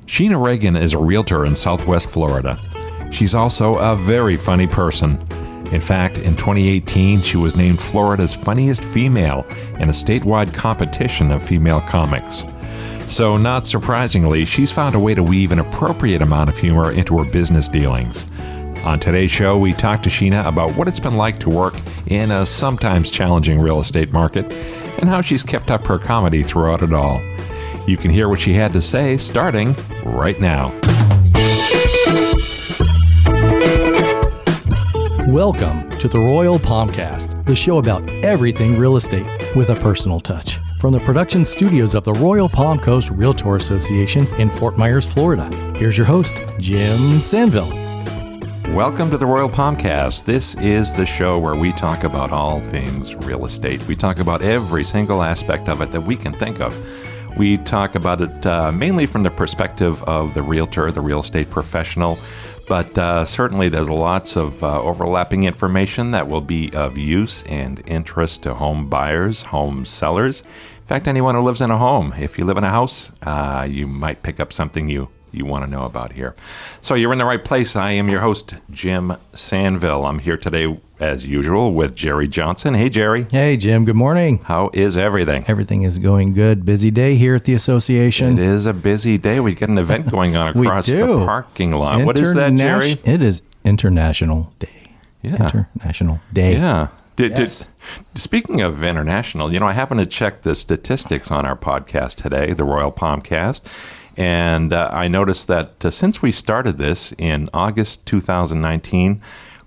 Sheena Reagan is a realtor in Southwest Florida. She's also a very funny person. In fact, in 2018, she was named Florida's funniest female in a statewide competition of female comics. So, not surprisingly, she's found a way to weave an appropriate amount of humor into her business dealings. On today's show, we talk to Sheena about what it's been like to work in a sometimes challenging real estate market and how she's kept up her comedy throughout it all. You can hear what she had to say starting right now. Welcome to the Royal Palmcast, the show about everything real estate with a personal touch. From the production studios of the Royal Palm Coast Realtor Association in Fort Myers, Florida, here's your host, Jim Sanville. Welcome to the Royal Palmcast. This is the show where we talk about all things real estate. We talk about every single aspect of it that we can think of. We talk about it mainly from the perspective of the realtor, the real estate professional, but certainly there's lots of overlapping information that will be of use and interest to home buyers, home sellers. In fact, anyone who lives in a home. If you live in a house, you might pick up something you want to know about here. So you're in the right place. I am your host, Jim Sanville. I'm here today, as usual, with Jerry Johnson. Hey, Jerry. Hey, Jim. Good morning. How is everything? Everything is going good. Busy day here at the association. It is a busy day. We got an event going on across the parking lot. What is that, Jerry? It is International Day. Yeah. International Day. Yeah. Yes. Speaking of international, I happened to check the statistics on our podcast today, the Royal Palmcast, and I noticed that since we started this in August 2019,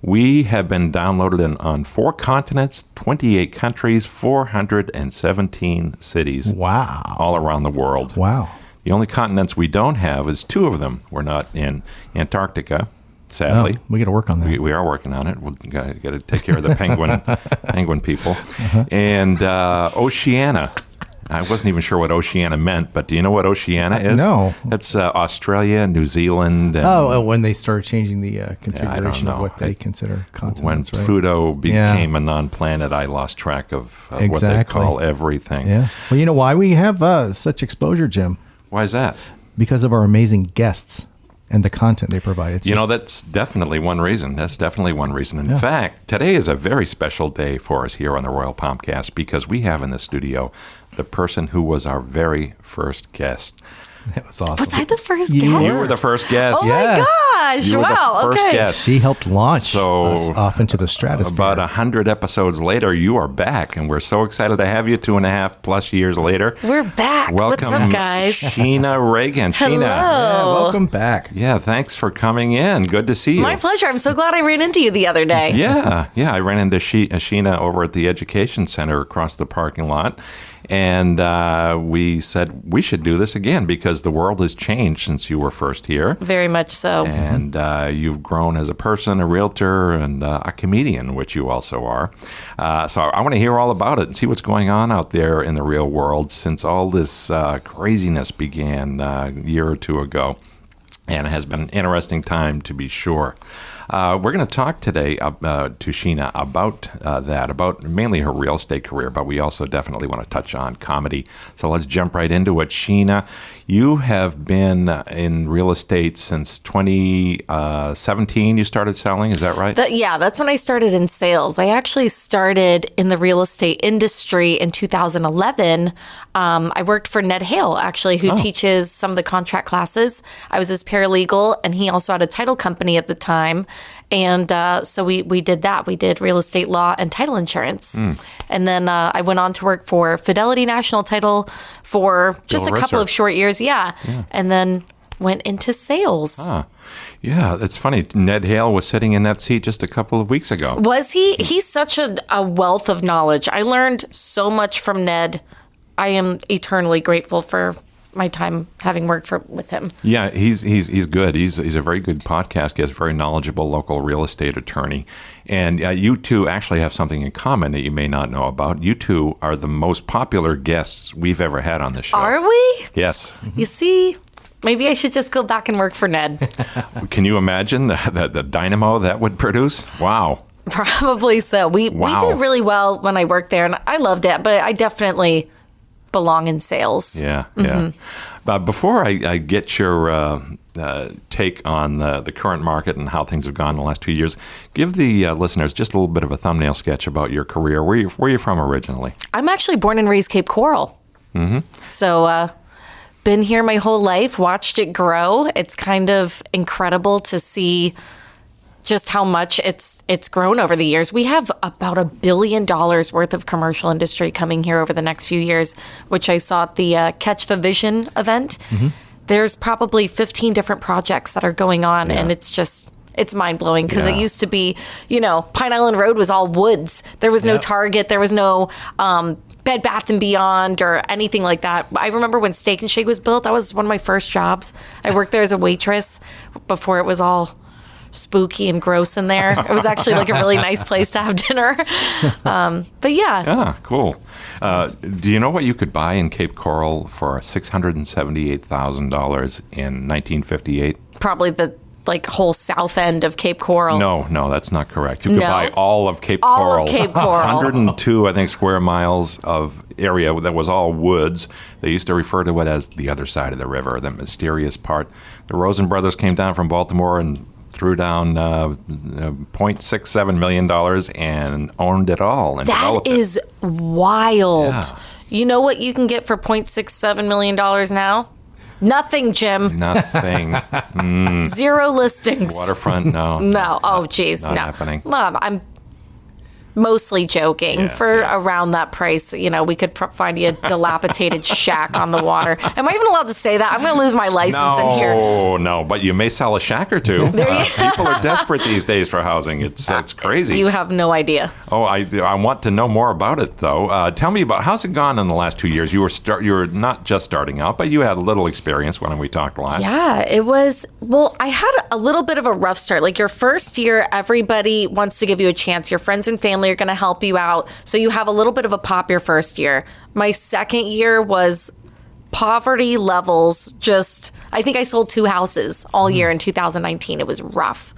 we have been downloaded on 4 continents, 28 countries, 417 cities. Wow. All around the world. Wow. The only continents we don't have is 2 of them. We're not in Antarctica, sadly. Oh, we got to work on that. We are working on it. We've got to take care of the penguin people. Uh-huh. And Oceania. I wasn't even sure what Oceania meant, but do you know what Oceania is? No. It's Australia, New Zealand. And, when they started changing the configuration of what they consider continents, when Pluto became a non-planet, I lost track of what they call everything. Yeah. Well, you know why we have such exposure, Jim? Why is that? Because of our amazing guests and the content they provide. That's definitely one reason. In fact, today is a very special day for us here on the Royal Palmcast because we have in the studio the person who was our very first guest. That was awesome. Was I the first guest? You were the first guest. Oh my gosh. You were the first guest. She helped launch us off into the stratosphere. About 100 episodes later, you are back, and we're so excited to have you 2.5+ years later. We're back. Welcome, what's up, guys? Sheena Reagan. Hello. Sheena. Yeah, welcome back. Yeah, thanks for coming in. Good to see you. My pleasure. I'm so glad I ran into you the other day. Yeah. I ran into Sheena over at the Education Center across the parking lot. And we said we should do this again because the world has changed since you were first here. Very much so. And you've grown as a person, a realtor, and a comedian, which you also are. So I want to hear all about it and see what's going on out there in the real world since all this craziness began a year or 2 ago. And it has been an interesting time to be sure. We're going to talk today to Sheena about mainly her real estate career, but we also definitely want to touch on comedy. So let's jump right into it. Sheena, you have been in real estate since 2017 you started selling, is that right? That's when I started in sales. I actually started in the real estate industry in 2011. I worked for Ned Hale, actually, who teaches some of the contract classes. I was his paralegal, and he also had a title company at the time. And so we did that. We did real estate law and title insurance. And then I went on to work for Fidelity National Title for just a couple of short years. Yeah. And then went into sales. Yeah, it's funny. Ned Hale was sitting in that seat just a couple of weeks ago. Was he? He's such a wealth of knowledge. I learned so much from Ned. I am eternally grateful for my time having worked with him. Yeah, he's good. He's a very good podcast guest, very knowledgeable local real estate attorney. And you two actually have something in common that you may not know about. You two are the most popular guests we've ever had on this show. Are we? Yes. You see, maybe I should just go back and work for Ned. Can you imagine the dynamo that would produce? Wow. Probably so. We did really well when I worked there, and I loved it, but I definitely belong in sales. Yeah. Before I get your take on the current market and how things have gone in the last 2 years, give the listeners just a little bit of a thumbnail sketch about your career. Where are you from originally? I'm actually born and raised Cape Coral. Mm-hmm. So been here my whole life, watched it grow. It's kind of incredible to see just how much it's grown over the years. We have about $1 billion worth of commercial industry coming here over the next few years, which I saw at the Catch the Vision event. Mm-hmm. There's probably 15 different projects that are going on, and it's mind-blowing because it used to be, Pine Island Road was all woods. There was no Target. There was no Bed Bath & Beyond or anything like that. I remember when Steak and Shake was built, that was one of my first jobs. I worked there as a waitress before it was all spooky and gross in there. It was actually like a really nice place to have dinner. But yeah. Yeah, cool. Do you know what you could buy in Cape Coral for $678,000 in 1958? Probably the whole south end of Cape Coral. No, that's not correct. You could buy all of Cape Coral. All of Cape Coral. 102, I think, square miles of area that was all woods. They used to refer to it as the other side of the river, the mysterious part. The Rosen brothers came down from Baltimore and threw down $0.67 million and owned it all and developed it. That is wild. Yeah. You know what you can get for $0.67 million now? Nothing, Jim. Nothing. 0 listings. Waterfront, no. No. Oh, geez. Not no. happening. Mom, I'm mostly joking. Around that price, we could find you a dilapidated shack on the water. Am I even allowed to say that? I'm going to lose my license in here. No, but you may sell a shack or two. People are desperate these days for housing. It's crazy. You have no idea. Oh, I want to know more about it, though. Tell me about how's it gone in the last 2 years? You were not just starting out, but you had a little experience when we talked last. Yeah, it was. Well, I had a little bit of a rough start. Like your first year, everybody wants to give you a chance. Your friends and family are going to help you out. So you have a little bit of a pop your first year. My second year was poverty levels. I think I sold 2 houses all year in 2019. It was rough.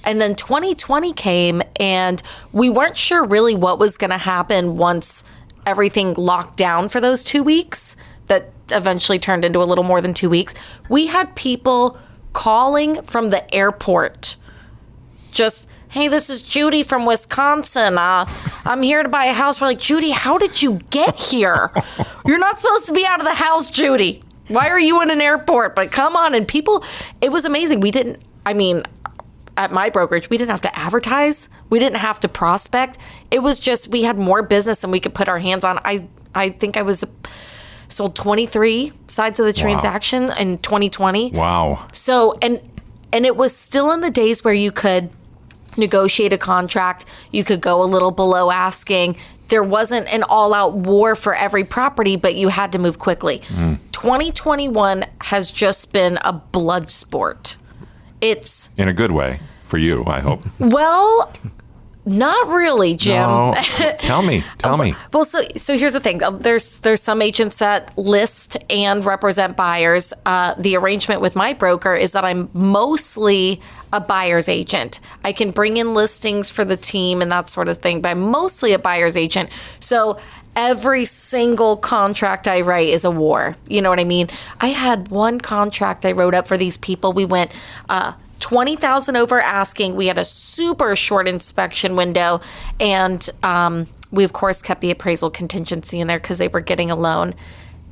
And then 2020 came and we weren't sure really what was going to happen once everything locked down for those 2 weeks that eventually turned into a little more than 2 weeks. We had people calling from the airport hey, this is Judy from Wisconsin. I'm here to buy a house. We're like, Judy, how did you get here? You're not supposed to be out of the house, Judy. Why are you in an airport? But come on. And people, it was amazing. At my brokerage, we didn't have to advertise. We didn't have to prospect. It was just, we had more business than we could put our hands on. I think I sold 23 sides of the transaction in 2020. Wow. So, and it was still in the days where you could negotiate a contract. You could go a little below asking. There wasn't an all-out war for every property, but you had to move quickly. 2021 has just been a blood sport. It's in a good way for you, I hope. Well, not really, Jim. No. Tell me. Well, so here's the thing. There's some agents that list and represent buyers. The arrangement with my broker is that I'm mostly a buyer's agent. I can bring in listings for the team and that sort of thing, but I'm mostly a buyer's agent. So every single contract I write is a war. You know what I mean? I had one contract I wrote up for these people. We went $20,000 over asking. We had a super short inspection window, and we of course kept the appraisal contingency in there because they were getting a loan.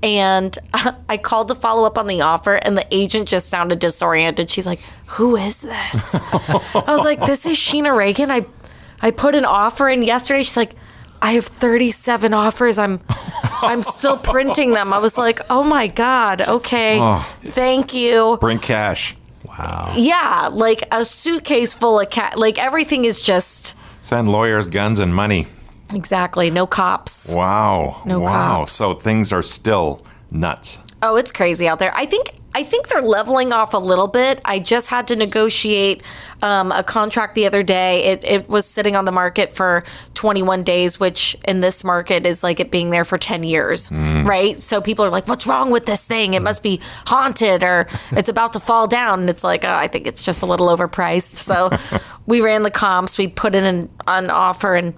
And I called to follow up on the offer, and the agent just sounded disoriented. She's like, "Who is this?" I was like, "This is Sheena Reagan. I put an offer in yesterday." She's like, "I have 37 offers. I'm still printing them." I was like, "Oh my God. Okay. Thank you." Bring cash. Wow. Yeah, like a suitcase full of cash. Like everything is just... Send lawyers, guns, and money. Exactly. No cops. Wow. No cops. So things are still nuts. Oh, it's crazy out there. I think they're leveling off a little bit. I just had to negotiate a contract the other day. It was sitting on the market for 21 days, which in this market is like it being there for 10 years, right? So people are like, "What's wrong with this thing? It must be haunted or it's about to fall down." And it's like, I think it's just a little overpriced. So we ran the comps. We put in an offer, and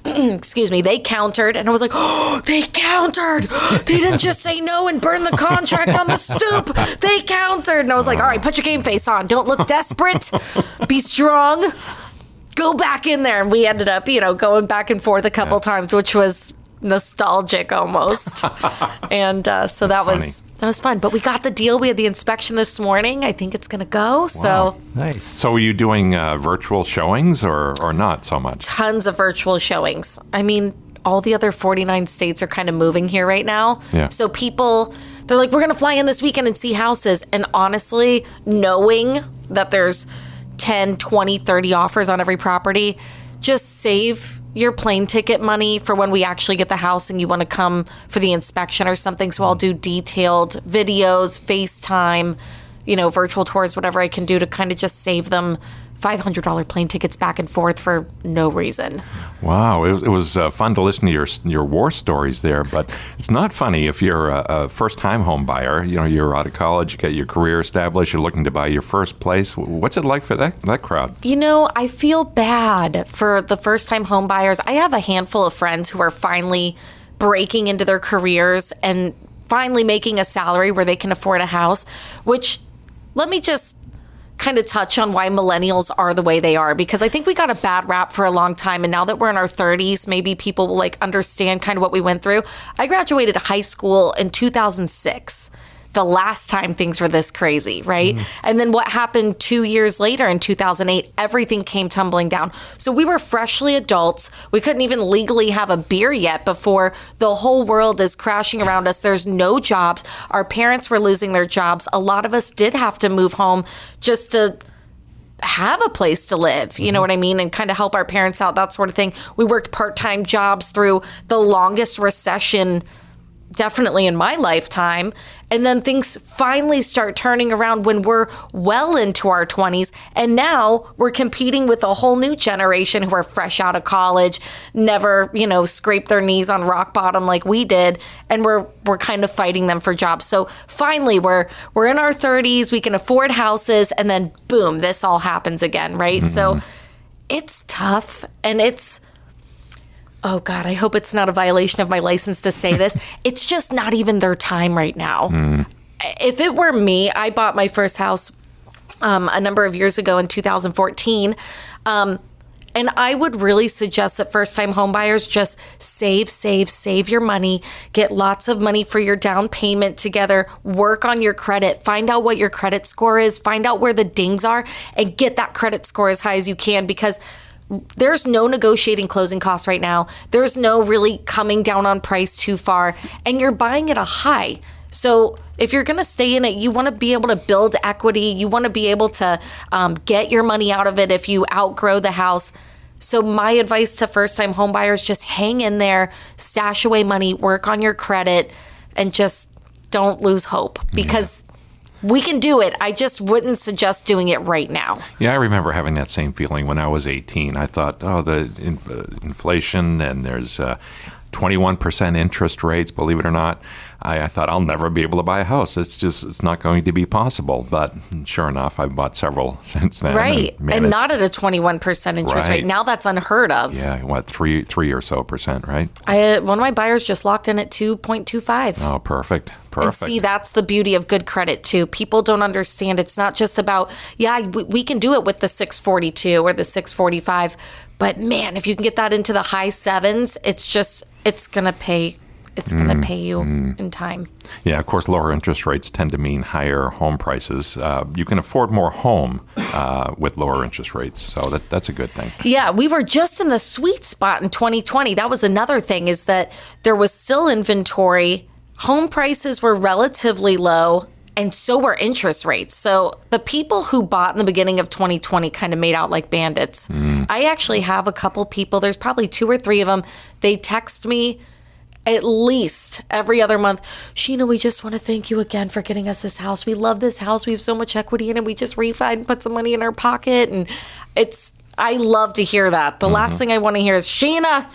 excuse me, they countered, and I was like, oh, they countered. They didn't just say no and burn the contract on the stoop. They countered. And I was like, all right, put your game face on. Don't look desperate. Be strong. Go back in there. And we ended up, going back and forth a couple times, which was nostalgic almost. And so that was fun. But we got the deal. We had the inspection this morning. I think it's going to go. Wow. So nice. So are you doing virtual showings or not so much? Tons of virtual showings. I mean, all the other 49 states are kind of moving here right now. Yeah. So people, they're like, we're going to fly in this weekend and see houses. And honestly, knowing that there's 10, 20, 30 offers on every property, just save your plane ticket money for when we actually get the house and you want to come for the inspection or something. So I'll do detailed videos, FaceTime, virtual tours, whatever I can do to kind of just save them $500 plane tickets back and forth for no reason. Wow, it was fun to listen to your war stories there, but it's not funny if you're a first-time home buyer. You're out of college, you get your career established, you're looking to buy your first place. What's it like for that crowd? I feel bad for the first-time home buyers. I have a handful of friends who are finally breaking into their careers and finally making a salary where they can afford a house, which, let me just kind of touch on why millennials are the way they are, because I think we got a bad rap for a long time, and now that we're in our 30s, maybe people will understand kind of what we went through. I graduated high school in 2006, the last time things were this crazy, right? And then what happened 2 years later in 2008, everything came tumbling down. So we were freshly adults. We couldn't even legally have a beer yet before the whole world is crashing around us. There's no jobs. Our parents were losing their jobs. A lot of us did have to move home just to have a place to live, you know what I mean? And kind of help our parents out, that sort of thing. We worked part-time jobs through the longest recession definitely in my lifetime. And then things finally start turning around when we're well into our 20s. And now we're competing with a whole new generation who are fresh out of college, never, scraped their knees on rock bottom like we did. And we're kind of fighting them for jobs. So finally, we're in our 30s, we can afford houses, and then boom, this all happens again, right? So it's tough, and oh God, I hope it's not a violation of my license to say this. It's just not even their time right now. If it were me, I bought my first house a number of years ago in 2014. And I would really suggest that first-time homebuyers just save your money, get lots of money for your down payment together, work on your credit, find out what your credit score is, find out where the dings are, and get that credit score as high as you can, because there's no negotiating closing costs right now. There's no really coming down on price too far, and you're buying at a high. So if you're going to stay in it, you want to be able to build equity. You want to be able to get your money out of it if you outgrow the house. So my advice to first-time homebuyers, just hang in there, stash away money, work on your credit, and just don't lose hope, because we can do it. I just wouldn't suggest doing it right now. Yeah, I remember having that same feeling when I was 18. I thought, the inflation, and there's 21% interest rates, believe it or not. I thought I'll never be able to buy a house. It's not going to be possible. But sure enough, I've bought several since then. Right. And not at a 21% interest rate. Now that's unheard of. Yeah. What, 3 or so percent, right? One of my buyers just locked in at 2.25. Oh, perfect. And see, that's the beauty of good credit too. People don't understand. It's not just about, we can do it with the 642 or the 645. But man, if you can get that into the high sevens, it's going to pay. It's going to pay you in time. Yeah, of course, lower interest rates tend to mean higher home prices. You can afford more home with lower interest rates, so that's a good thing. Yeah, we were just in the sweet spot in 2020. That was another thing, is that there was still inventory. Home prices were relatively low, and so were interest rates. So the people who bought in the beginning of 2020 kind of made out like bandits. I actually have a couple people, there's probably 2 or 3 of them, they text me at least every other month. Sheena, we just want to thank you again for getting us this house. We love this house. We have so much equity in it. We just refied and put some money in our pocket. And I love to hear that. The last thing I want to hear is, Sheena,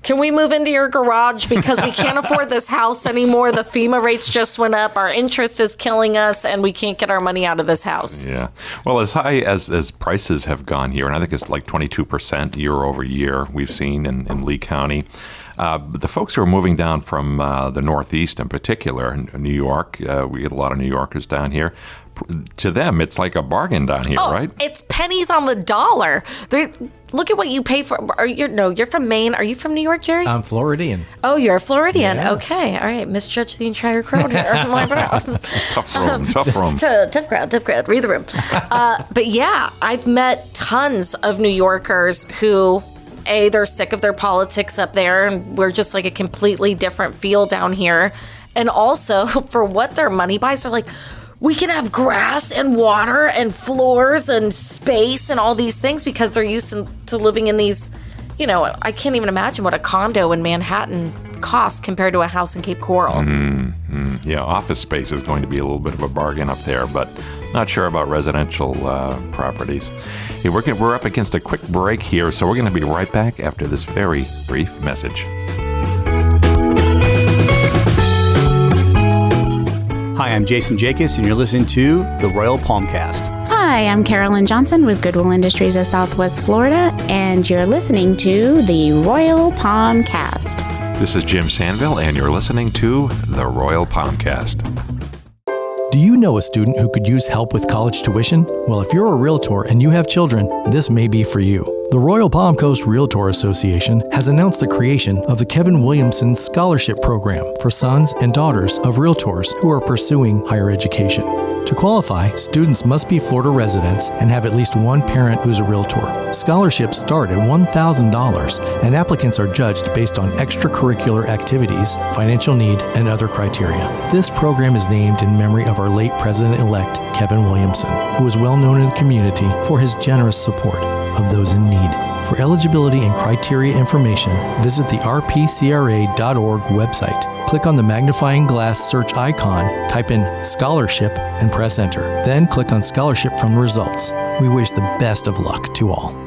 can we move into your garage because we can't afford this house anymore? The FEMA rates just went up. Our interest is killing us, and we can't get our money out of this house. Yeah. Well, as high as prices have gone here, and I think it's like 22% year over year we've seen in Lee County. The folks who are moving down from the Northeast in particular, New York, we get a lot of New Yorkers down here. To them, it's like a bargain down here, right? It's pennies on the dollar. Look at what you pay for. You're from Maine. Are you from New York, Jerry? I'm Floridian. Oh, you're a Floridian. Yeah. Okay. All right. Misjudged the entire crowd here. Tough room. Tough crowd. Read the room. But yeah, I've met tons of New Yorkers who, they're sick of their politics up there, and we're just like a completely different feel down here. And also, for what their money buys, they're like, we can have grass and water and floors and space and all these things because they're used to living in these, I can't even imagine what a condo in Manhattan costs compared to a house in Cape Coral. Yeah, office space is going to be a little bit of a bargain up there, but not sure about residential properties. Hey, we're up against a quick break here, so we're going to be right back after this very brief message. Hi, I'm Jason Jacobs, and you're listening to the Royal Palmcast. Hi, I'm Carolyn Johnson with Goodwill Industries of Southwest Florida, and you're listening to the Royal Palmcast. This is Jim Sanville, and you're listening to the Royal Palmcast. Do you know a student who could use help with college tuition? Well, if you're a realtor and you have children, this may be for you. The Royal Palm Coast Realtor Association has announced the creation of the Kevin Williamson Scholarship Program for sons and daughters of realtors who are pursuing higher education. To qualify, students must be Florida residents and have at least one parent who's a realtor. Scholarships start at $1,000, and applicants are judged based on extracurricular activities, financial need, and other criteria. This program is named in memory of our late President-elect, Kevin Williamson, who is well known in the community for his generous support of those in need. For eligibility and criteria information, visit the rpcra.org website. Click on the magnifying glass search icon, type in scholarship, and press enter. Then click on scholarship from the results. We wish the best of luck to all.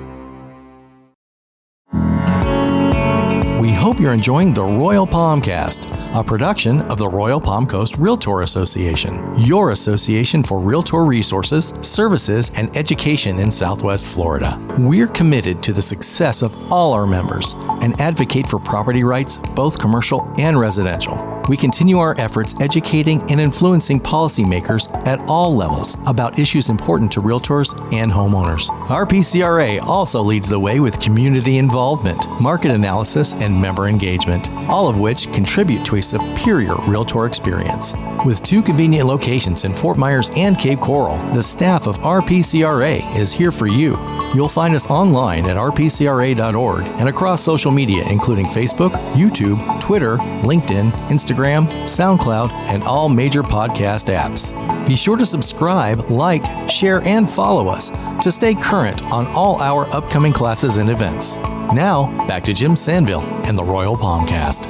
We hope you're enjoying the Royal Palmcast, a production of the Royal Palm Coast Realtor Association, your association for realtor resources, services, and education in Southwest Florida. We're committed to the success of all our members and advocate for property rights, both commercial and residential. We continue our efforts educating and influencing policymakers at all levels about issues important to realtors and homeowners. RPCRA also leads the way with community involvement, market analysis, and member engagement, all of which contribute to a superior realtor experience. With 2 convenient locations in Fort Myers and Cape Coral, the staff of RPCRA is here for you. You'll find us online at rpcra.org and across social media, including Facebook, YouTube, Twitter, LinkedIn, Instagram, SoundCloud, and all major podcast apps. Be sure to subscribe, like, share, and follow us to stay current on all our upcoming classes and events. Now, back to Jim Sanville and the Royal Palmcast.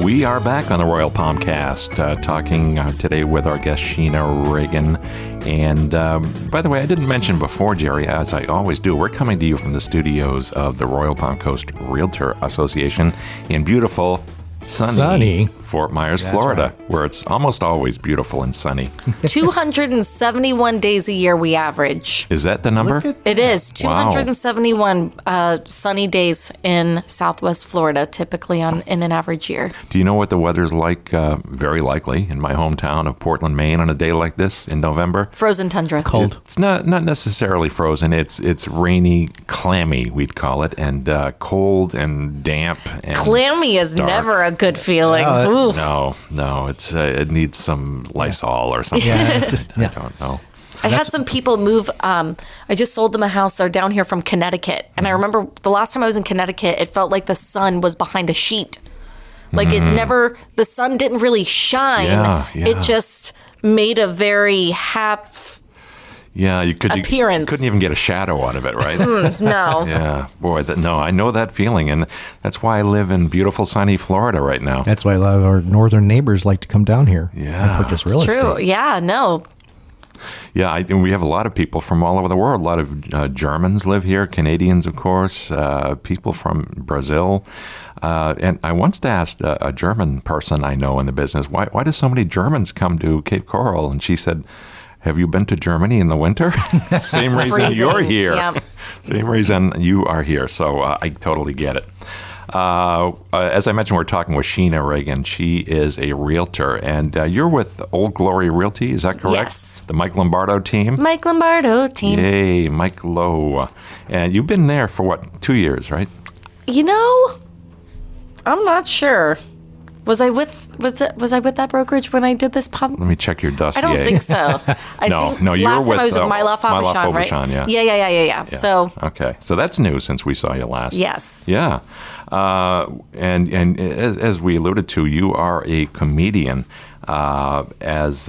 We are back on the Royal Palmcast, talking today with our guest, Sheena Reagan. And by the way, I didn't mention before, Jerry, as I always do, we're coming to you from the studios of the Royal Palm Coast Realtor Association in beautiful, sunny Fort Myers, Florida, where it's almost always beautiful and sunny. 271 days a year we average. Is that the number? It is 271 sunny days in Southwest Florida, typically in an average year. Do you know what the weather's like? Very likely in my hometown of Portland, Maine, on a day like this in November. Frozen tundra. Cold. It's not necessarily frozen. It's rainy, clammy, we'd call it, and cold and damp. And clammy is dark. Never a good feeling. No, it's it needs some Lysol or something. Yeah, I don't know. I had some people move. I just sold them a house. They're down here from Connecticut. And I remember the last time I was in Connecticut, it felt like the sun was behind a sheet. Like the sun didn't really shine. Yeah. It just made a very you appearance. Couldn't even get a shadow out of it, right? No. Yeah, boy, I know that feeling, and that's why I live in beautiful sunny Florida right now. That's why a lot of our northern neighbors like to come down here and Yeah. purchase real estate. True. Yeah, no. Yeah, we have a lot of people from all over the world. A lot of Germans live here, Canadians, of course, people from Brazil. And I once asked a German person I know in the business, why do so many Germans come to Cape Coral? And she said, have you been to Germany in the winter? Same reason you're here. Yeah. Same reason you are here. So I totally get it. As I mentioned, we're talking with Sheena Reagan. She is a realtor, and you're with Old Glory Realty, is that correct? Yes. The Mike Lombardo team? Mike Lombardo team. Yay, Mike Lowe. And you've been there for, what, 2 years, right? You know, I'm not sure. Was I with that brokerage when I did this pump? Let me check your dossier. I don't think so. No, you were with last time I was with Matlacha, right? yeah. Yeah. So Okay, so that's new since we saw you last. yes. Yeah. And as we alluded to, you are a comedian. It's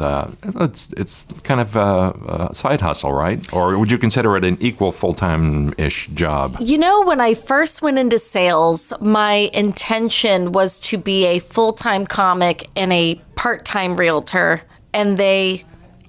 kind of a side hustle, right? Or would you consider it an equal full-time-ish job? You know, when I first went into sales, my intention was to be a full-time comic and a part-time realtor, and they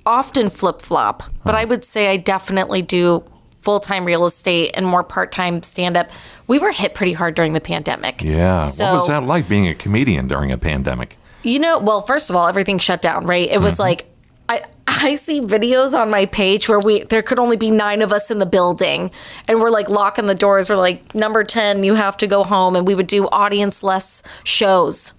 often flip-flop. But I would say I definitely do full-time real estate and more part-time stand-up. We were hit pretty hard during the pandemic. Yeah. So, what was that like, being a comedian during a pandemic? You know, well, first of all, everything shut down, right? It was like, I see videos on my page where there could only be 9 of us in the building, and we're like locking the doors. We're like, number 10, you have to go home. And we would do audience-less shows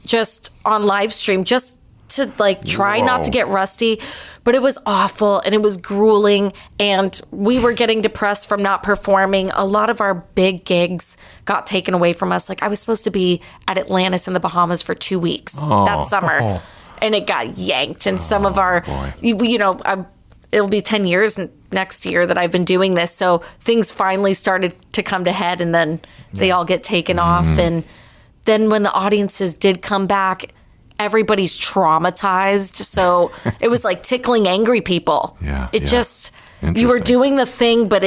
just on live stream, just to like try not to get rusty. But it was awful, and it was grueling, and we were getting depressed from not performing. A lot of our big gigs got taken away from us. Like, I was supposed to be at Atlantis in the Bahamas for 2 weeks that summer, and it got yanked. And some of our, it'll be 10 years next year that I've been doing this, so things finally started to come to head, and then they all get taken off. And then when the audiences did come back, everybody's traumatized. So it was like tickling angry people. You were doing the thing, but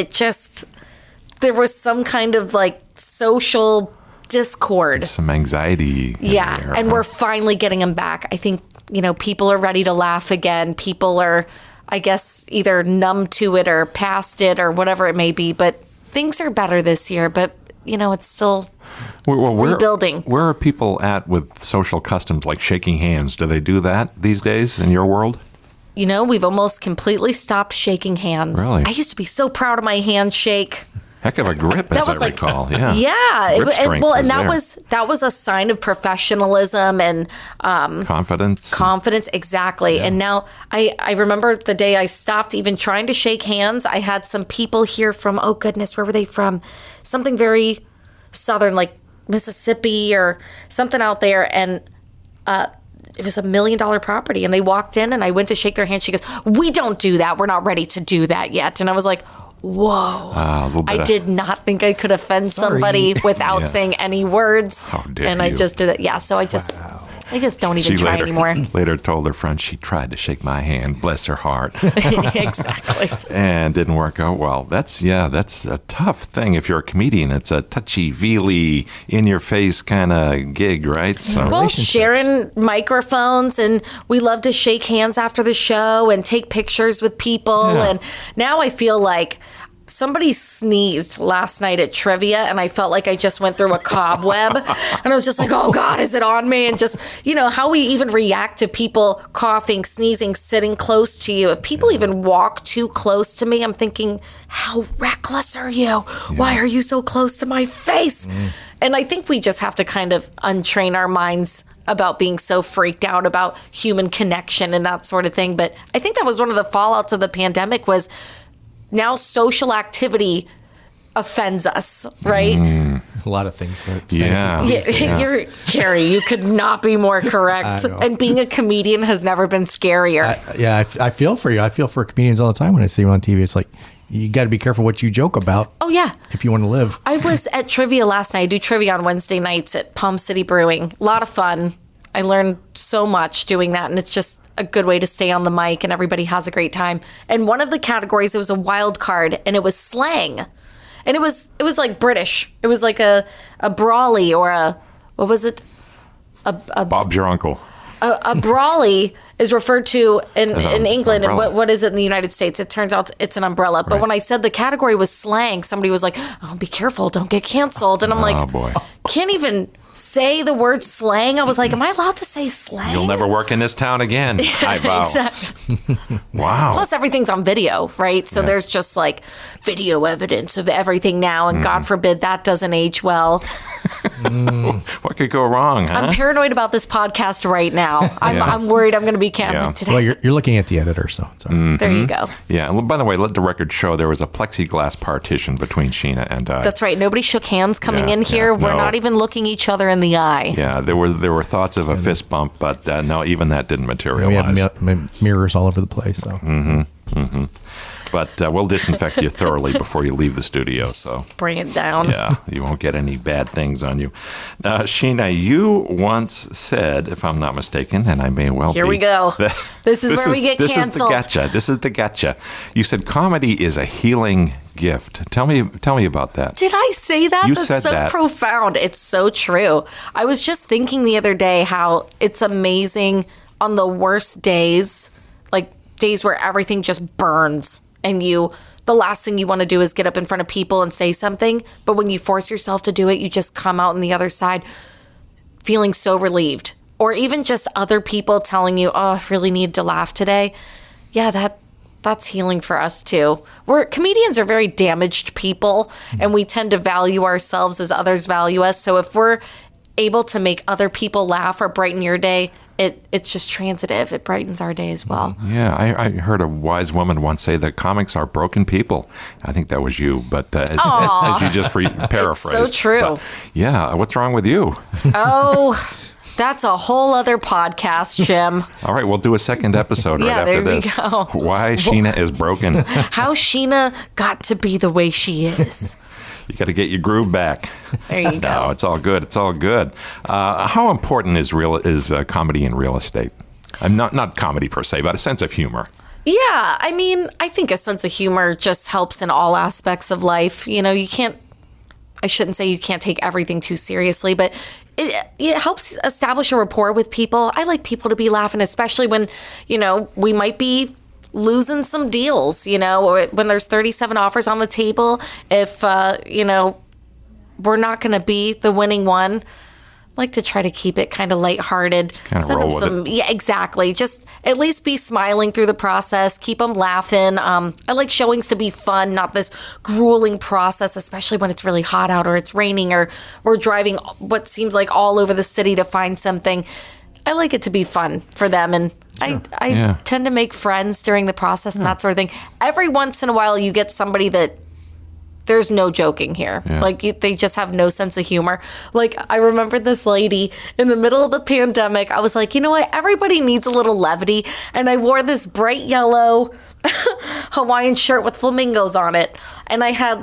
there was some kind of like social discord. Some anxiety. Yeah. And we're finally getting them back. I think, people are ready to laugh again. People are, I guess, either numb to it or past it or whatever it may be. But things are better this year. But, it's still rebuilding. Where are people at with social customs like shaking hands? Do they do that these days in your world? We've almost completely stopped shaking hands. Really? I used to be so proud of my handshake. Heck of a grip, as I recall. Yeah. Yeah. That was a sign of professionalism and confidence. Confidence, exactly. Yeah. And now I remember the day I stopped even trying to shake hands. I had some people here from, oh goodness, where were they from? Something very southern, like Mississippi or something out there, and it was $1 million property, and they walked in, and I went to shake their hand. She goes, "We don't do that. We're not ready to do that yet." And I was like, whoa. I did not think I could offend somebody without saying any words. How dare and you. I just did it. Yeah, so I just don't even try anymore. Later told her friend she tried to shake my hand, bless her heart. Exactly. And didn't work out well. That's a tough thing. If you're a comedian, it's a touchy-feely, in-your-face kind of gig, right? So well, sharing microphones, and we love to shake hands after the show and take pictures with people. Yeah. And now I feel like somebody sneezed last night at trivia, and I felt like I just went through a cobweb. And I was just like, oh God, is it on me? And just, how we even react to people coughing, sneezing, sitting close to you. If people even walk too close to me, I'm thinking, how reckless are you? Yeah. Why are you so close to my face? And I think we just have to kind of untrain our minds about being so freaked out about human connection and that sort of thing. But I think that was one of the fallouts of the pandemic was now social offends us, right? A lot of things. You're Jerry. You could not be more correct. And being a comedian has never been scarier. I feel for you. I feel for comedians all the time when I see them on TV. It's like, you got to be careful what you joke about. Oh, yeah. If you want to live. I was at trivia last night. I do trivia on Wednesday nights at Palm City Brewing. A lot of fun. I learned so much doing that, and it's just a good way to stay on the mic, and everybody has a great time. And one of the categories, it was a wild card, and it was slang. And it was like British. It was like a brawly or what was it? Bob's your uncle. A brolly is referred to in England, and umbrella. what is it in the United States? It turns out it's an umbrella. But Right. when I said the category was slang, somebody was like, "Oh, be careful, don't get canceled." And I'm like, Oh, boy. can't even say the word slang. I was like, am I allowed to say slang? You'll never work in this town again. I vow. Exactly. Wow. Plus, everything's on video, right? So there's just like video evidence of everything now, and God forbid that doesn't age well. What could go wrong, huh? I'm paranoid about this podcast right now. I'm worried I'm going to be canceled today. Well, you're looking at the editor, so it's all right. There you go. Yeah. And by the way, let the record show there was a plexiglass partition between Sheena and I. That's right. Nobody shook hands coming in here. We're no. not even looking each other in the eye. Yeah, there were thoughts of a fist bump, but no, even that didn't We materialize. have mirrors all over the place. So But we'll disinfect you thoroughly before you leave the studio. So Bring it down. yeah, you won't get any bad things on you. Sheena, you once said, if I'm not mistaken, and I may well Here be. we go. This is where we get This canceled. This is the gotcha. You said comedy is a healing gift. Tell me about that. Did I say that? You That's said so that. profound. It's so true. I was just thinking the other day how it's amazing on the worst days, like days where everything just burns and the last thing you want to do is get up in front of people and say something. But when you force yourself to do it, you just come out on the other side feeling so relieved. Or even just other people telling you, oh, I really need to laugh today. Yeah, that's healing for us too. Comedians are very damaged people, and we tend to value ourselves as others value us. So if we're able to make other people laugh or brighten your day, it's just transitive. It brightens our day as well. Yeah, I heard a wise woman once say that comics are broken people. I think that was you, but as you just paraphrased. so true. But, yeah, what's wrong with you? Oh, that's a whole other podcast, Jim. All right, we'll do a second episode right Yeah, after there we this. go. Why Sheena is broken. How Sheena got to be the way she is. You got to get your groove back. There you go. No, it's all good. It's all good. How important is comedy in real estate? Not comedy per se, but a sense of humor. Yeah, I mean, I think a sense of humor just helps in all aspects of life. You know, I shouldn't say you can't take everything too seriously, but it helps establish a rapport with people. I like people to be laughing, especially when, we might be losing some deals, or when there's 37 offers on the table. If, we're not going to be the winning one, I like to try to keep it kind of lighthearted. Kind of roll with it. Yeah, exactly. Just at least be smiling through the process. Keep them laughing. I like showings to be fun, not this grueling process, especially when it's really hot out or it's raining or we're driving what seems like all over the city to find something. I like it to be fun for them. And I tend to make friends during the process and that sort of thing. Every once in a while, you get somebody that there's no joking here. Yeah. Like they just have no sense of humor. Like I remember this lady in the middle of the pandemic. I was like, you know what? Everybody needs a little levity. And I wore this bright yellow Hawaiian shirt with flamingos on it. And I had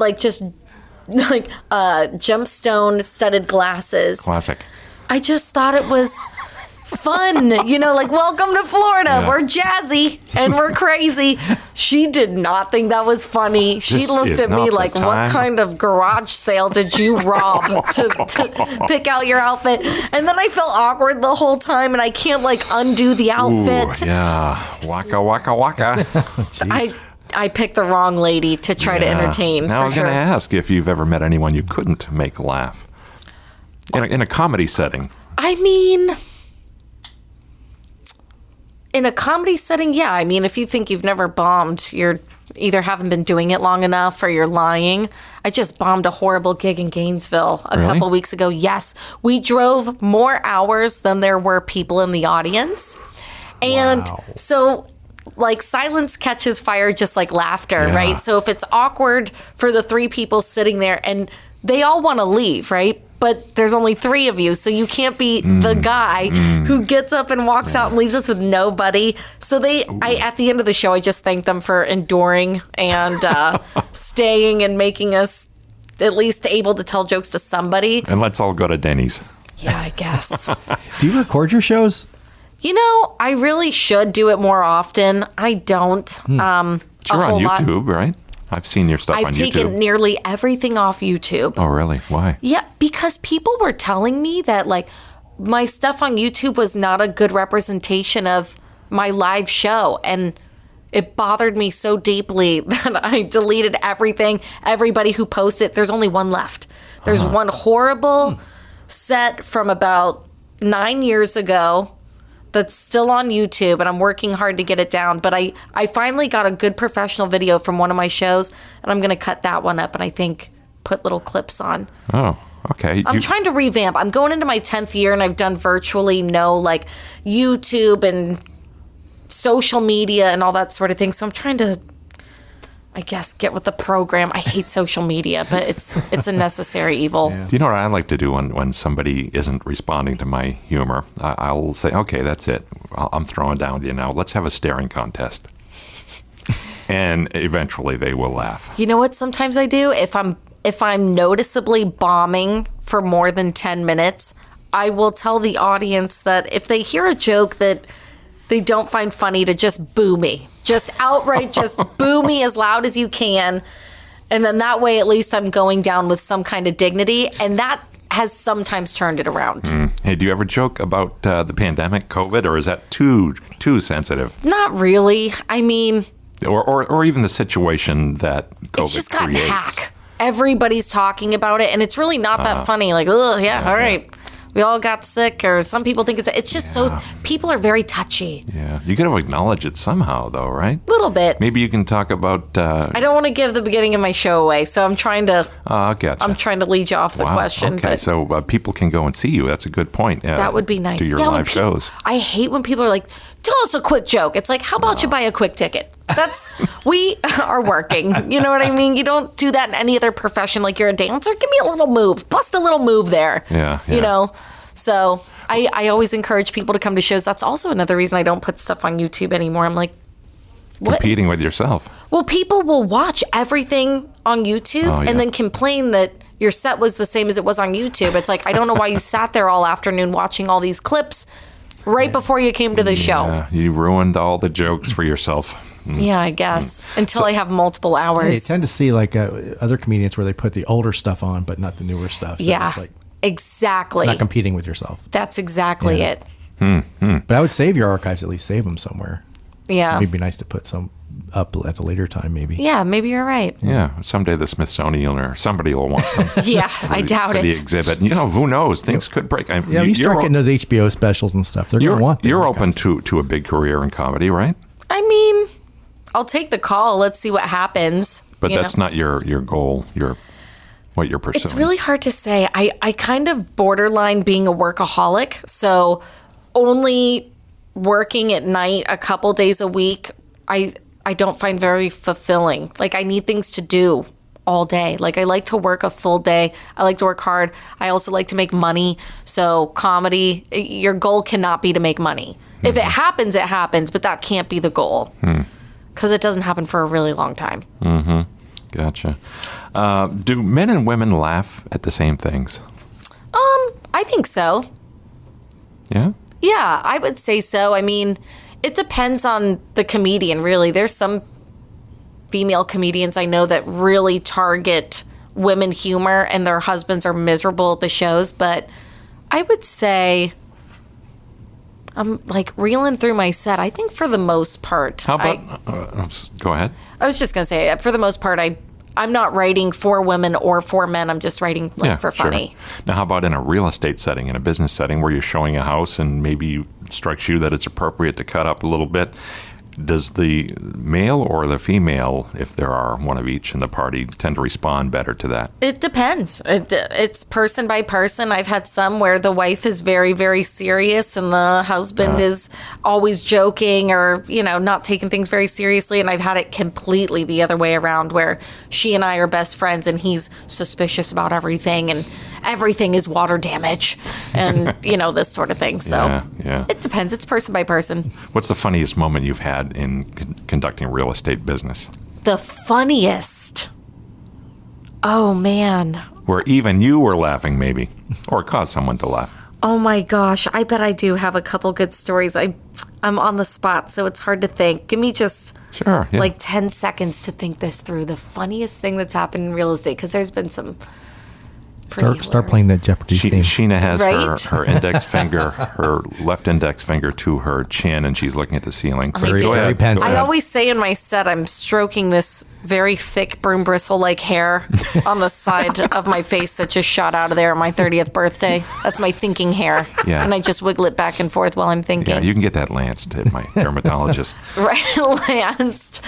gemstone studded glasses. Classic. I just thought it was fun, welcome to Florida. Yeah. We're jazzy and we're crazy. She did not think that was funny. She This looked is at me not the like, time. what kind of garage sale did you rob to pick out your outfit? And then I felt awkward the whole time and I can't undo the outfit. Ooh, yeah. Waka, waka, waka. Jeez. I picked the wrong lady to try to entertain. Now for I was going sure. to ask if you've ever met anyone you couldn't make laugh in a comedy setting. I mean, in a comedy setting, yeah. I mean, if you think you've never bombed, you're either haven't been doing it long enough or you're lying. I just bombed a horrible gig in Gainesville a Really? couple weeks ago. Yes. We drove more hours than there were people in the audience. And so silence catches fire just like laughter, Yeah. right? So if it's awkward for the three people sitting there and they all want to leave, right? But there's only three of you, so you can't be the guy who gets up and walks out and leaves us with nobody. So at the end of the show, I just thank them for enduring and staying and making us at least able to tell jokes to somebody. And let's all go to Denny's. Yeah, I guess. do you record your shows? I really should do it more often. I don't. You're on YouTube, right? I've seen your stuff I've on taken YouTube. nearly everything off YouTube. Oh, really? Why? Yeah, because people were telling me that my stuff on YouTube was not a good representation of my live show. And it bothered me so deeply that I deleted everything. Everybody who posted, there's only one left. There's one horrible set from about 9 years ago that's still on YouTube, and I'm working hard to get it down. But I finally got a good professional video from one of my shows, and I'm going to cut that one up and I think put little clips on. Oh, okay. I'm trying to revamp. I'm going into my 10th year, and I've done virtually no like YouTube and social media and all that sort of thing. So I'm trying to, I guess, get with the program. I hate social media, but it's a necessary evil. Do you know what I like to do when somebody isn't responding to my humor? I'll say, okay, that's it. I'm throwing down with you now. Let's have a staring contest. And eventually they will laugh. You know what sometimes I do? If I'm noticeably bombing for more than 10 minutes, I will tell the audience that if they hear a joke that they don't find funny, to just boo me. Just outright, just boo me as loud as you can. And then that way, at least I'm going down with some kind of dignity. And that has sometimes turned it around. Hey, do you ever joke about the pandemic, COVID, or is that too sensitive? Not really. I mean... Or even the situation that COVID it's just gotten creates. hack. Everybody's talking about it, and it's really not that funny. Like, ugh, yeah, all right. We all got sick, or some people think it's just so, people are very touchy. Yeah. You got to acknowledge it somehow, though, right? A little bit. Maybe you can talk about... I don't want to give the beginning of my show away, so I'm trying to... gotcha. I'm trying to lead you off the question. Okay, but so people can go and see you. That's a good point. that would be nice. Do your when live shows. I hate when people are like, tell us a quick joke. It's like, how about you buy a quick ticket? We are working. You know what I mean? You don't do that in any other profession. Like, you're a dancer. Give me a little move. Bust a little move there. Yeah. You know? So I always encourage people to come to shows. That's also another reason I don't put stuff on YouTube anymore. I'm like, what? Competing with yourself. Well, people will watch everything on YouTube and then complain that your set was the same as it was on YouTube. It's like, I don't know why you sat there all afternoon watching all these clips right before you came to the show. Yeah, you ruined all the jokes for yourself. Yeah, I guess. Until I have multiple hours. Yeah, you tend to see like other comedians where they put the older stuff on, but not the newer stuff. So yeah, it's like, exactly. it's not competing with yourself. That's exactly it. But I would save your archives, at least save them somewhere. Yeah. It'd be nice to put some up at a later time, maybe. Yeah, maybe you're right. Yeah, someday the Smithsonian or somebody will want them. Yeah, I doubt for it. the exhibit. You know, who knows? Things could break. Yeah, you start getting those HBO specials and stuff. They're going to want them. You're open to a big career in comedy, right? I mean, I'll take the call. Let's see what happens. But that's not your goal. What you're pursuing. It's really hard to say. I kind of borderline being a workaholic. So only working at night a couple days a week, I don't find very fulfilling. Like, I need things to do all day. Like, I like to work a full day. I like to work hard. I also like to make money. So comedy, your goal cannot be to make money. If it happens, it happens, but that can't be the goal. Because it doesn't happen for a really long time. Gotcha. Do men and women laugh at the same things? I think so. Yeah? Yeah, I would say so. I mean, it depends on the comedian, really. There's some female comedians I know that really target women humor and their husbands are miserable at the shows. But I would say, I'm like reeling through my set. I think for the most part. How about, go ahead. I was just going to say, for the most part, I'm not writing for women or for men. I'm just writing for funny. Sure. Now, how about in a real estate setting, in a business setting where you're showing a house and maybe it strikes you that it's appropriate to cut up a little bit? Does the male or the female, if there are one of each in the party, tend to respond better to that? It depends. It's person by person. I've had some where the wife is very, very serious and the husband is always joking or, not taking things very seriously. And I've had it completely the other way around where she and I are best friends and he's suspicious about everything and everything is water damage and, this sort of thing. So it depends. It's person by person. What's the funniest moment you've had in conducting real estate business? The funniest? Oh, man. Where even you were laughing, maybe, or caused someone to laugh. Oh, my gosh. I bet I do have a couple good stories. I'm on the spot, so it's hard to think. Give me just like 10 seconds to think this through. The funniest thing that's happened in real estate, because there's been some Start playing that Jeopardy theme. Sheena has Right? her index finger, her left index finger to her chin, and she's looking at the ceiling. So Very- go very ahead. pensive. Go I ahead. always say in my set, I'm stroking this very thick broom bristle-like hair on the side of my face that just shot out of there on my 30th birthday. That's my thinking hair. Yeah. And I just wiggle it back and forth while I'm thinking. Yeah, you can get that lanced at my dermatologist. Right, lanced.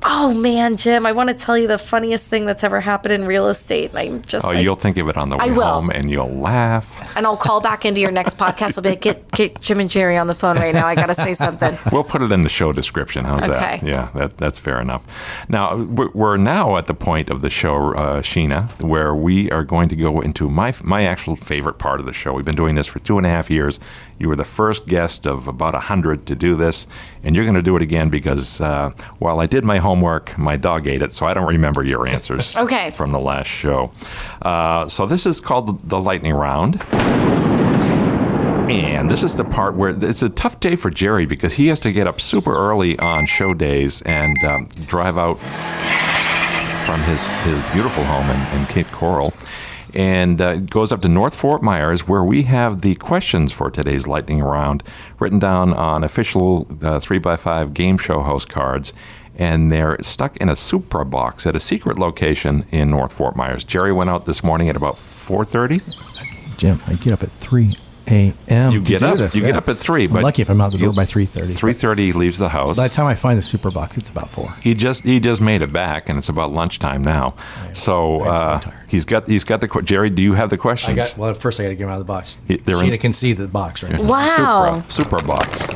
Oh man, Jim, I want to tell you the funniest thing that's ever happened in real estate. I'm just Oh, like, you'll think of it on the way I will. home, and you'll laugh. and I'll call back into your next podcast. I'll be like, get Jim and Jerry on the phone right now. I got to say something. We'll put it in the show description. How's that? Okay. Yeah, that's fair enough. Now, we're now at the point of the show, Sheena, where we are going to go into my actual favorite part of the show. We've been doing this for 2.5 years. You were the first guest of about 100 to do this, and you're going to do it again because while I did my homework, my dog ate it, so I don't remember your answers Okay. from the last show. So this is called the lightning round. And this is the part where it's a tough day for Jerry because he has to get up super early on show days and drive out from his beautiful home in Cape Coral and goes up to North Fort Myers where we have the questions for today's lightning round written down on official 3x5 game show host cards. And they're stuck in a Supra box at a secret location in North Fort Myers. Jerry went out this morning at about 4:30. Jim, I get up at 3 a.m. You to get do up. this. You Yeah. get up at 3. I'm But lucky if I'm out the door by 3:30. 3:30 leaves the house. By the time I find the super box, it's about 4. He just made it back, and it's about lunchtime now. So I'm so tired. he's got the Jerry. Do you have the questions? First I got to get him out of the box. They're in- Sheena can see the box right It's now. Wow. Supra box.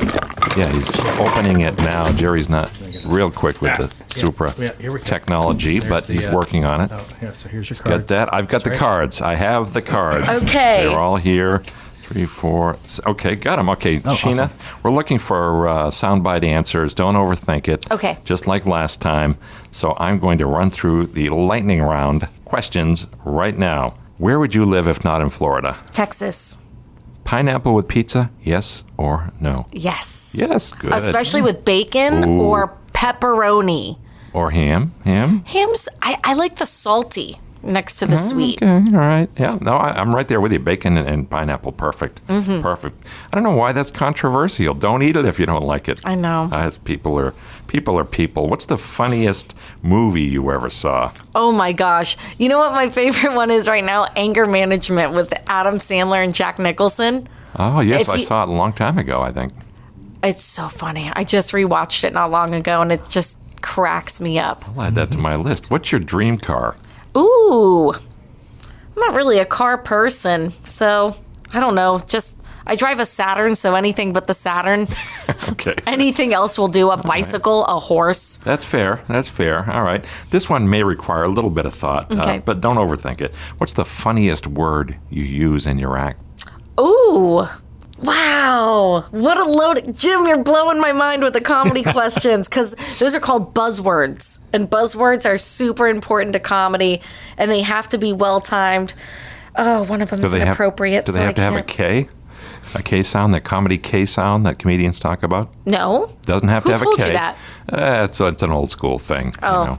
Yeah, he's opening it now. Jerry's not real quick with the Supra Yeah, here we go. technology, There's but the, he's working on it. Oh, yeah, so here's your Got cards. that? I've got the That's right. cards. I have the cards. Okay. They're all here. 3, 4. Okay, got them. Okay, Sheena, awesome. we're looking for soundbite answers. Don't overthink it. Okay. Just like last time. So I'm going to run through the lightning round questions right now. Where would you live if not in Florida? Texas. Pineapple with pizza? Yes or no? Yes. Yes, good. Especially with bacon Ooh. or pepperoni. Or ham? Ham? Hams, I like the salty next to the sweet. Okay, all right. Yeah, no, I'm right there with you. Bacon and pineapple, perfect. Mm-hmm. Perfect. I don't know why that's controversial. Don't eat it if you don't like it. I know. People are people. What's the funniest movie you ever saw? Oh my gosh. You know what my favorite one is right now? Anger Management with Adam Sandler and Jack Nicholson. Oh, yes, If I you- saw it a long time ago, I think. It's so funny. I just rewatched it not long ago and it just cracks me up. I'll add that to my list. What's your dream car? Ooh. I'm not really a car person, so I don't know. Just I drive a Saturn, so anything but the Saturn. Okay. Anything else will do. A bicycle, a horse. That's fair. That's fair. All right. This one may require a little bit of thought, Okay. but don't overthink it. What's the funniest word you use in your act? Ooh. Wow. What a load. Jim, you're blowing my mind with the comedy questions because those are called buzzwords. And buzzwords are super important to comedy and they have to be well timed. Oh, one of them is inappropriate. Do they so have to have a K? A K sound, that comedy K sound that comedians talk about? No. Doesn't have Who to have told a K. you that? It's an old school thing. Oh.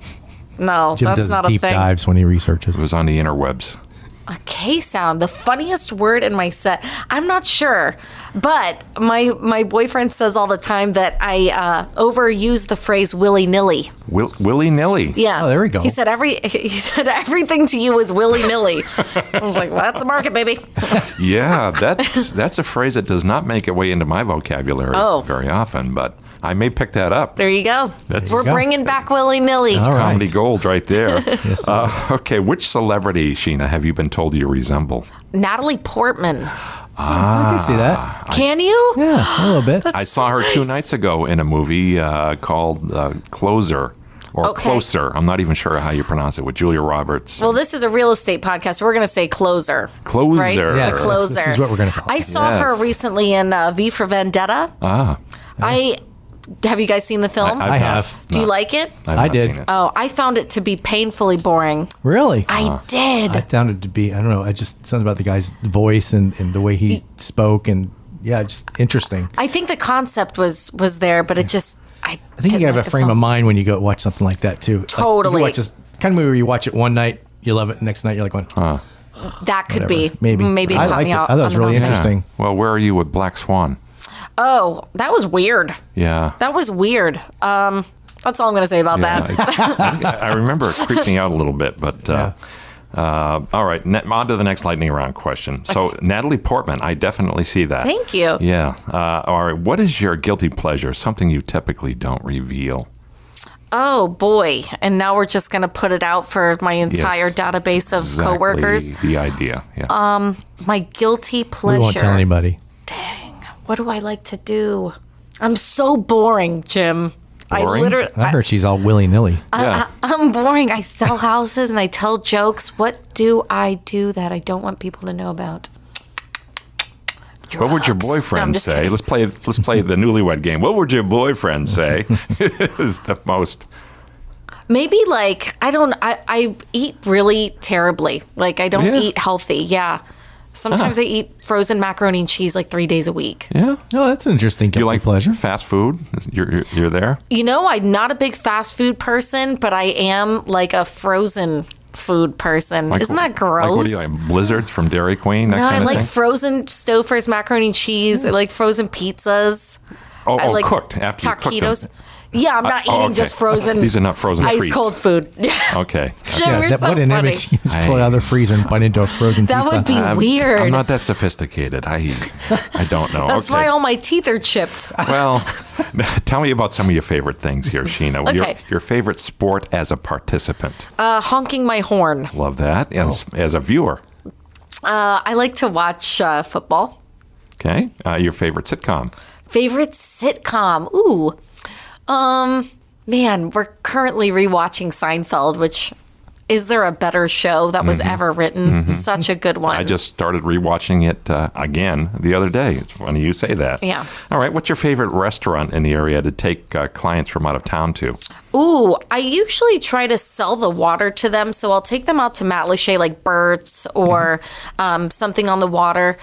No, Jim that's does not a deep thing. dives when he researches. It was on the interwebs. A K sound, the funniest word in my set. I'm not sure, but my boyfriend says all the time that I overuse the phrase willy nilly. Willy nilly. Yeah. Oh, there we go. He said everything to you is willy nilly. I was like, well, that's the market, baby. Yeah, that's a phrase that does not make its way into my vocabulary very often, but I may pick that up. There you go. That's- We're bringing back willy nilly. All right. Comedy gold right there. Yes, Okay, which celebrity, Sheena, have you been told you resemble? Natalie Portman. I can see that. Can you? Yeah, a little bit. I saw her 2 nights ago in a movie called Closer. Or Okay. Closer. I'm not even sure how you pronounce it, with Julia Roberts. Well, this is a real estate podcast, so we're going to say closer. Closer. Right? Yeah, The this closer. is what we're gonna call it. I saw Yes. her recently in V for Vendetta. Have you guys seen the film? I have. Do you like it? I've I not did. seen it. Oh, I found it to be painfully boring. Really? I did. I found it to be, I don't know, something about the guy's voice and the way he spoke and just interesting. I think the concept was there, but it just I think you gotta have a frame of mind when you go watch something like that too. Like, Totally. you watch this kind of movie where you watch it one night, you love it, the next night you're like going, that could Whatever. be. Maybe I cut liked me it. out. I thought it was don't really know. interesting. Well, where are you with Black Swan? Oh, that was weird. Yeah. That was weird. That's all I'm going to say about that. I remember it creeped me out a little bit, but all right. On to the next lightning round question. So, Natalie Portman, I definitely see that. Thank you. Yeah. All right. What is your guilty pleasure? Something you typically don't reveal. Oh boy! And now we're just going to put it out for my entire Yes, database of exactly coworkers. The idea. Yeah. My guilty pleasure. We won't tell anybody. Dang. What do I like to do? I'm so boring, Jim. Boring? I heard she's all willy-nilly. Yeah. I'm boring. I sell houses and I tell jokes. What do I do that I don't want people to know about? What would your Drugs. No, I'm boyfriend just say? kidding. Let's play the newlywed game. What would your boyfriend say? Is the most. Maybe like I eat really terribly. Like I don't Yeah. eat healthy. Yeah. Sometimes I eat frozen macaroni and cheese like 3 days a week. Yeah. Oh, that's an interesting guilty You like pleasure. fast food? You're there. You know, I'm not a big fast food person, but I am like a frozen food person. Isn't that gross? Like what do you like? Blizzards from Dairy Queen? That No, kind I of like thing. frozen Stouffer's macaroni and cheese. I like frozen pizzas. I like cooked after you cooked them. taquitos. Yeah, I'm not Oh, eating okay. just frozen. These are not frozen ice treats. cold food. Okay. Jim, you're so what an funny. image. You just pull it out of the freezer and bite into a frozen That pizza. would be weird. I'm not that sophisticated. I don't know. That's okay. why all my teeth are chipped. Well, tell me about some of your favorite things here, Sheena. Okay. Your favorite sport as a participant. Honking my horn. Love that. As a viewer. I like to watch football. Okay. Your favorite sitcom. Favorite sitcom? Ooh. Man, we're currently rewatching Seinfeld, which is there a better show that was ever written? Such a good one. I just started rewatching it again the other day. It's funny you say that. Yeah. All right. What's your favorite restaurant in the area to take clients from out of town to? Ooh, I usually try to sell the water to them, so I'll take them out to Matlacha, like Bert's or something on the water.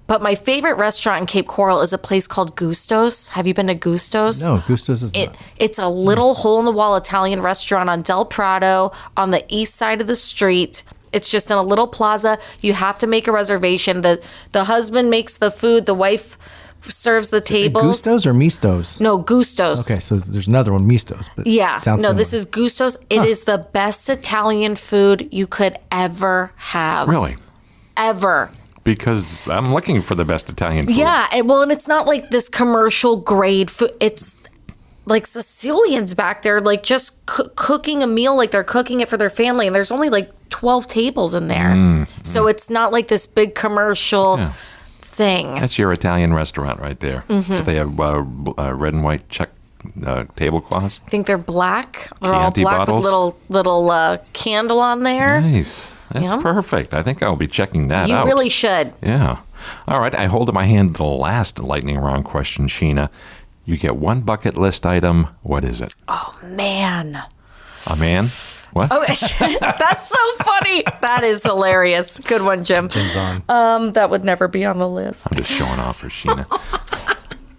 But my favorite restaurant in Cape Coral is a place called Gusto's. Have you been to Gusto's? No, Gusto's is not. It's a little hole-in-the-wall Italian restaurant on Del Prado on the east side of the street. It's just in a little plaza. You have to make a reservation. The husband makes the food. The wife serves the tables. Gusto's or Misto's? No, Gusto's. Okay, so there's another one, Misto's. But Yeah. sounds No, similar. this is Gusto's. It is the best Italian food you could ever have. Really? Ever. Because I'm looking for the best Italian food. Yeah, and it's not like this commercial grade food. It's like Sicilians back there, like just cooking a meal like they're cooking it for their family, and there's only like 12 tables in there. So it's not like this big commercial thing. That's your Italian restaurant right there. Do they have red and white check tablecloths? I think they're black. They're all Chianti black bottles? with little candle on there. Nice. That's Yeah. perfect. I think I'll be checking that You out. really should. Yeah. All right. I hold in my hand the last lightning round question, Sheena. You get one bucket list item. What is it? Oh, man. A man? What? Oh, that's so funny. That is hilarious. Good one, Jim. Jim's on. That would never be on the list. I'm just showing off for Sheena.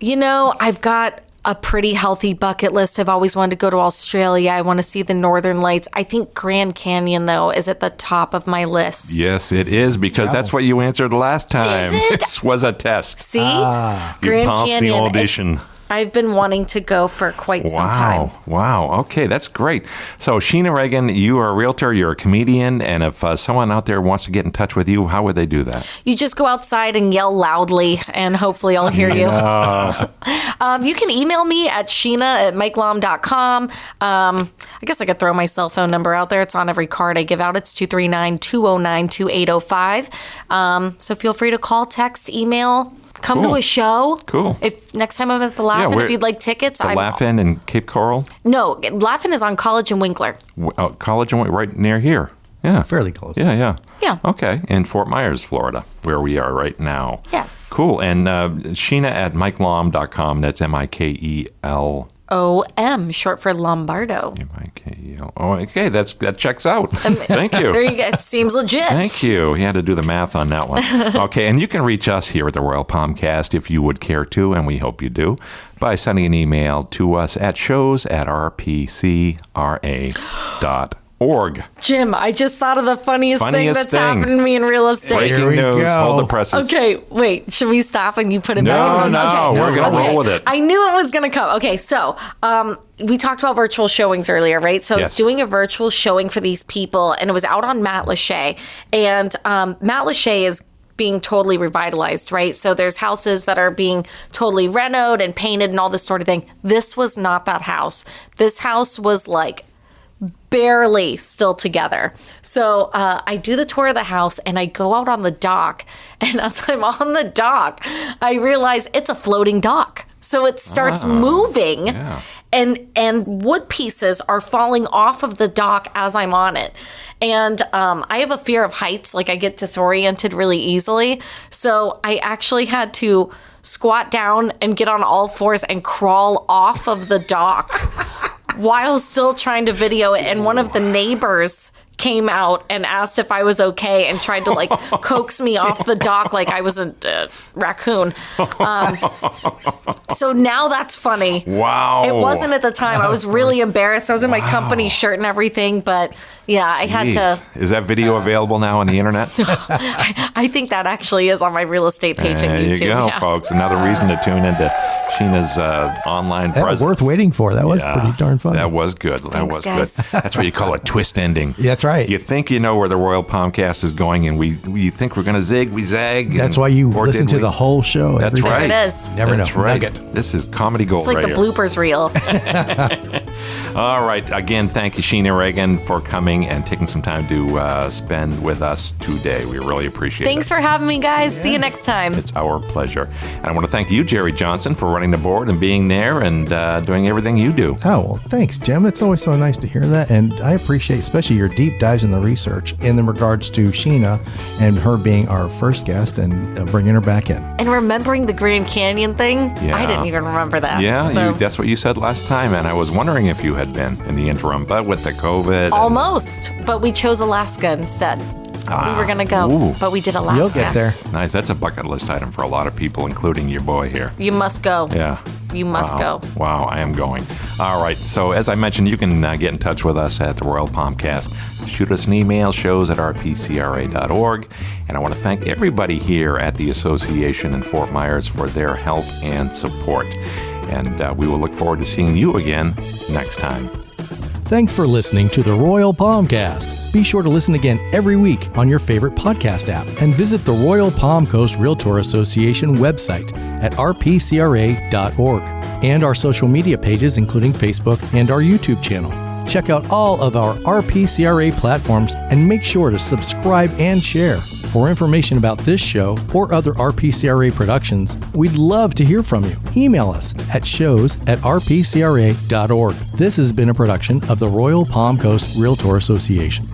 You know, I've got a pretty healthy bucket list. I've always wanted to go to Australia. I want to see the Northern Lights. I think Grand Canyon, though, is at the top of my list. Yes, it is, because that's what you answered last time. Is it? This was a test. See? You passed the audition. I've been wanting to go for quite some time. Wow. Okay, that's great. So, Sheena Reagan, you are a realtor, you're a comedian, and if someone out there wants to get in touch with you, how would they do that? You just go outside and yell loudly, and hopefully I'll hear you. You can email me at sheena@mikelom.com. I guess I could throw my cell phone number out there. It's on every card I give out. It's 239-209-2805. So feel free to call, text, email. Come Cool. to a show. Cool. If next time I'm at the Laugh-In, where- if you'd like tickets, The Laugh-In in Cape Coral? No, Laugh-In is on College and Winkler. College and right near here. Yeah. Fairly close. Yeah. Yeah. Okay. In Fort Myers, Florida, where we are right now. Yes. Cool. And Sheena@mikelom.com. That's MIKEL. OM, short for Lombardo. MIKEL. Oh, okay. That checks out. Thank you. There you go. It seems legit. Thank you. You had to do the math on that one. Okay, and you can reach us here at the Royal Palmcast if you would care to, and we hope you do, by sending an email to us at shows@rpcra.com. Jim, I just thought of the funniest thing that's happened to me in real estate. Breaking news. Hold the presses. Okay, wait. Should we stop and you put it back? No, we're going to roll with it. I knew it was going to come. Okay, so we talked about virtual showings earlier, right? So I was doing a virtual showing for these people, and it was out on Matlacha. And Matlacha is being totally revitalized, right? So there's houses that are being totally renovated and painted and all this sort of thing. This was not that house. This house was like barely still together. So I do the tour of the house and I go out on the dock. And as I'm on the dock, I realize it's a floating dock. So it starts moving and wood pieces are falling off of the dock as I'm on it. And I have a fear of heights. Like I get disoriented really easily. So I actually had to squat down and get on all fours and crawl off of the dock while still trying to video it. And one of the neighbors came out and asked if I was okay and tried to like coax me off the dock like I was a raccoon. So now that's funny. Wow. It wasn't at the time. I was really embarrassed. I was in my company shirt and everything, but yeah, I had to. Is that video available now on the internet? I think that actually is on my real estate page on YouTube. There you go, folks. Another reason to tune into Sheena's online presence. That was worth waiting for. That was pretty darn funny. That was good. Thanks, guys. That's what you call a twist ending. Yeah, that's right. You think you know where the Royal Palmcast is going, and you think we're going to zig, we zag. That's why you listen to the whole show. That's right. There it is. Never know. That's right. Nugget. This is comedy gold It's like right the here. bloopers reel. All right. Again, thank you, Sheena Reagan, for coming and taking some time to spend with us today. We really appreciate it. Thanks for having me, guys. See you next time. It's our pleasure. And I want to thank you, Jerry Johnson, for running the board and being there and doing everything you do. Oh, well, thanks, Jim. It's always so nice to hear that. And I appreciate especially your deep dives in the research in regards to Sheena and her being our first guest and bringing her back in. And remembering the Grand Canyon thing, I didn't even remember that. Yeah, so. that's what you said last time. And I was wondering if you had been in the interim, but with the COVID. Almost, but we chose Alaska instead. We were going to go, but we did Alaska. You'll get there. Nice. That's a bucket list item for a lot of people, including your boy here. You must go. Yeah. You must go. Wow, I am going. All right. So as I mentioned, you can get in touch with us at the Royal Palmcast. Shoot us an email, shows@rpcra.org. And I want to thank everybody here at the association in Fort Myers for their help and support. And we will look forward to seeing you again next time. Thanks for listening to the Royal Palmcast. Be sure to listen again every week on your favorite podcast app and visit the Royal Palm Coast Realtor Association website at rpcra.org and our social media pages, including Facebook and our YouTube channel. Check out all of our RPCRA platforms and make sure to subscribe and share. For information about this show or other RPCRA productions, we'd love to hear from you. Email us at shows@rpcra.org. This has been a production of the Royal Palm Coast Realtor Association.